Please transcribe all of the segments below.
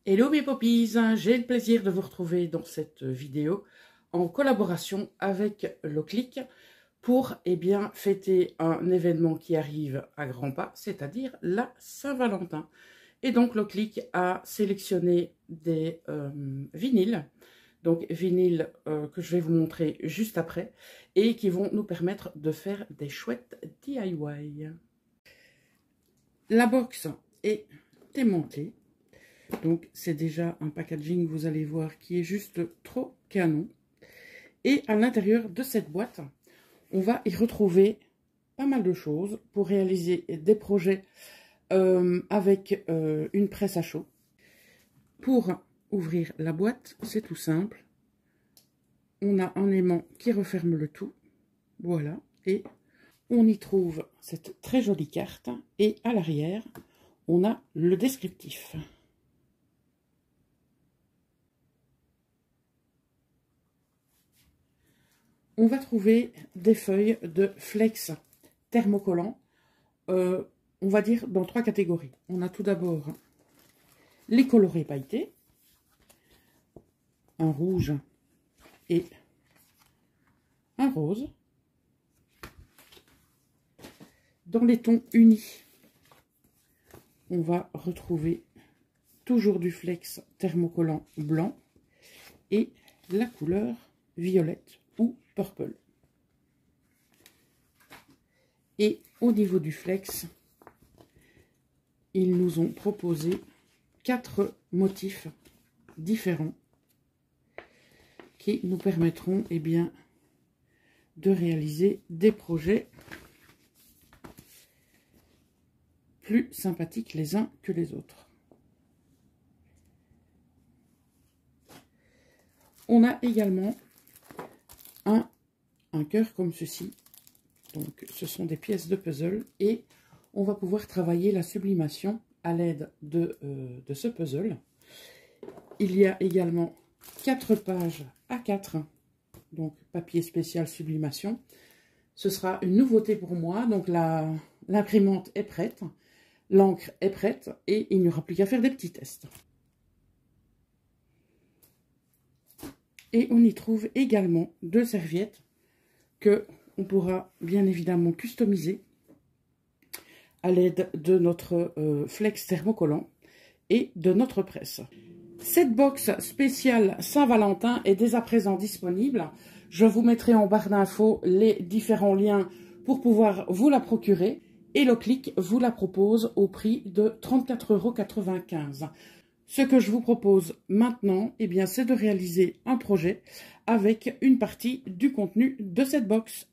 Hello mes poppies, j'ai le plaisir de vous retrouver dans cette vidéo en collaboration avec Loclic pour fêter un événement qui arrive à grands pas, c'est-à-dire la Saint-Valentin. Et donc Loclic a sélectionné des vinyles, donc vinyles que je vais vous montrer juste après et qui vont nous permettre de faire des chouettes DIY. La box est aimantée. Donc, c'est déjà un packaging, vous allez voir, qui est juste trop canon. Et à l'intérieur de cette boîte, on va y retrouver pas mal de choses pour réaliser des projets avec une presse à chaud. Pour ouvrir la boîte, c'est tout simple. On a un aimant qui referme le tout. Voilà. Et on y trouve cette très jolie carte. Et à l'arrière, on a le descriptif. On va trouver des feuilles de flex thermocollants, on va dire dans 3 catégories. On a tout d'abord les colorés pailletés, un rouge et un rose. Dans les tons unis, on va retrouver toujours du flex thermocollant blanc et la couleur violette ou purple. Et au niveau du flex, ils nous ont proposé 4 motifs différents qui nous permettront de réaliser des projets plus sympathiques les uns que les autres. On a également un cœur comme ceci. Donc ce sont des pièces de puzzle et on va pouvoir travailler la sublimation à l'aide de ce puzzle. Il y a également 4 pages A4, donc papier spécial sublimation. Ce sera une nouveauté pour moi, donc l'imprimante est prête, l'encre est prête et il n'y aura plus qu'à faire des petits tests. Et on y trouve également 2 serviettes que on pourra bien évidemment customiser à l'aide de notre flex thermocollant et de notre presse. Cette box spéciale Saint-Valentin est dès à présent disponible. Je vous mettrai en barre d'infos les différents liens pour pouvoir vous la procurer. Et Loclic vous la propose au prix de 34,95 €. Ce que je vous propose maintenant, c'est de réaliser un projet avec une partie du contenu de cette box.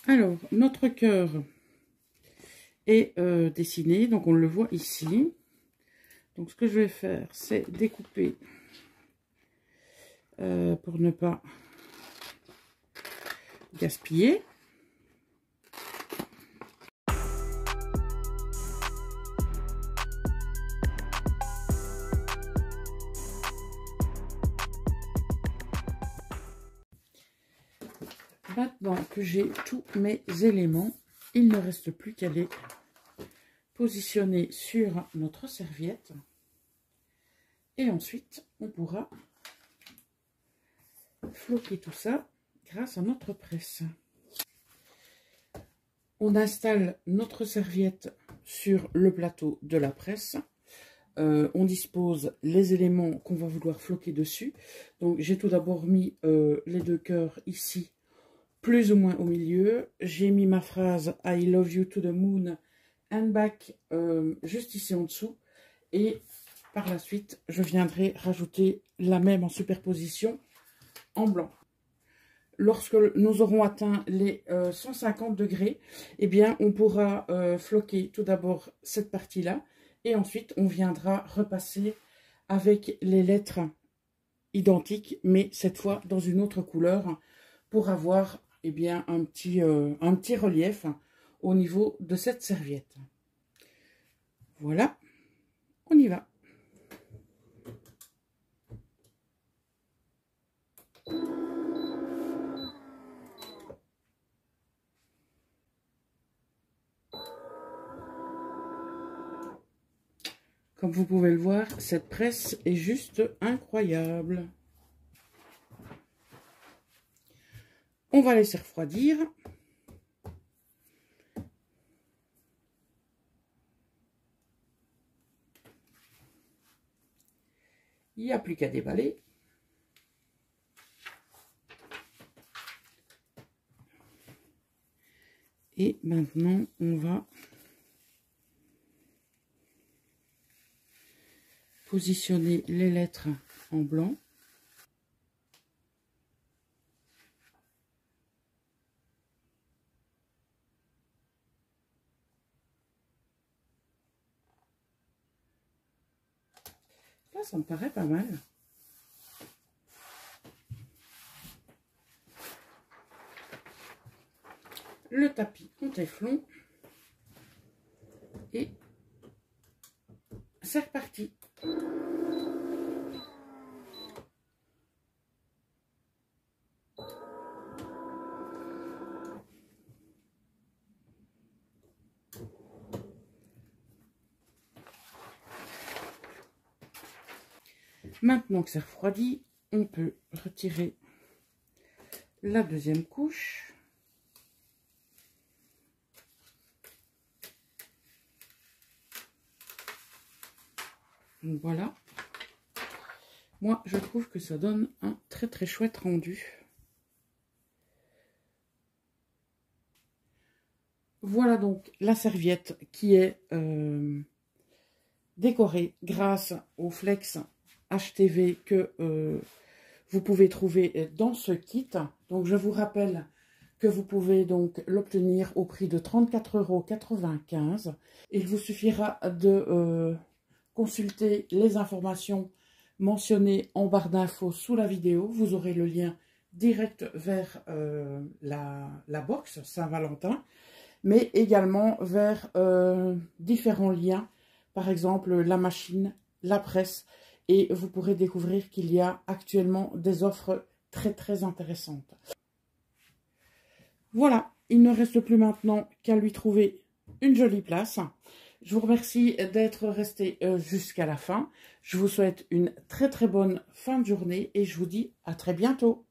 Alors, notre cœur est dessiné, donc on le voit ici. Donc, ce que je vais faire, c'est découper pour ne pas gaspiller. Maintenant que j'ai tous mes éléments, il ne reste plus qu'à les positionner sur notre serviette. Et ensuite, on pourra floquer tout ça grâce à notre presse. On installe notre serviette sur le plateau de la presse. On dispose les éléments qu'on va vouloir floquer dessus. Donc, j'ai tout d'abord mis les 2 cœurs ici, plus ou moins au milieu. J'ai mis ma phrase « I love you to the moon and back » juste ici en dessous. Et par la suite, je viendrai rajouter la même en superposition en blanc. lorsque nous aurons atteint les 150 degrés, eh bien, on pourra floquer tout d'abord cette partie-là. Et ensuite, on viendra repasser avec les lettres identiques, mais cette fois dans une autre couleur, pour avoir eh bien, un petit relief au niveau de cette serviette. Voilà, on y va. Comme vous pouvez le voir, cette presse est juste incroyable. On va laisser refroidir. Il n'y a plus qu'à déballer. Et maintenant, on va positionner les lettres en blanc. Là, ça me paraît pas mal. Le tapis en téflon. Et c'est reparti. Maintenant que c'est refroidi, on peut retirer la deuxième couche. Donc voilà. Moi, je trouve que ça donne un très très chouette rendu. Voilà donc la serviette qui est décorée grâce au flex HTV que vous pouvez trouver dans ce kit. Donc je vous rappelle que vous pouvez donc l'obtenir au prix de 34,95 €. Il vous suffira de consulter les informations mentionnées en barre d'infos sous la vidéo. Vous aurez le lien direct vers la box Saint-Valentin, mais également vers différents liens, par exemple la machine, la presse, et vous pourrez découvrir qu'il y a actuellement des offres très très intéressantes. Voilà, il ne reste plus maintenant qu'à lui trouver une jolie place. Je vous remercie d'être resté jusqu'à la fin. Je vous souhaite une très très bonne fin de journée et je vous dis à très bientôt.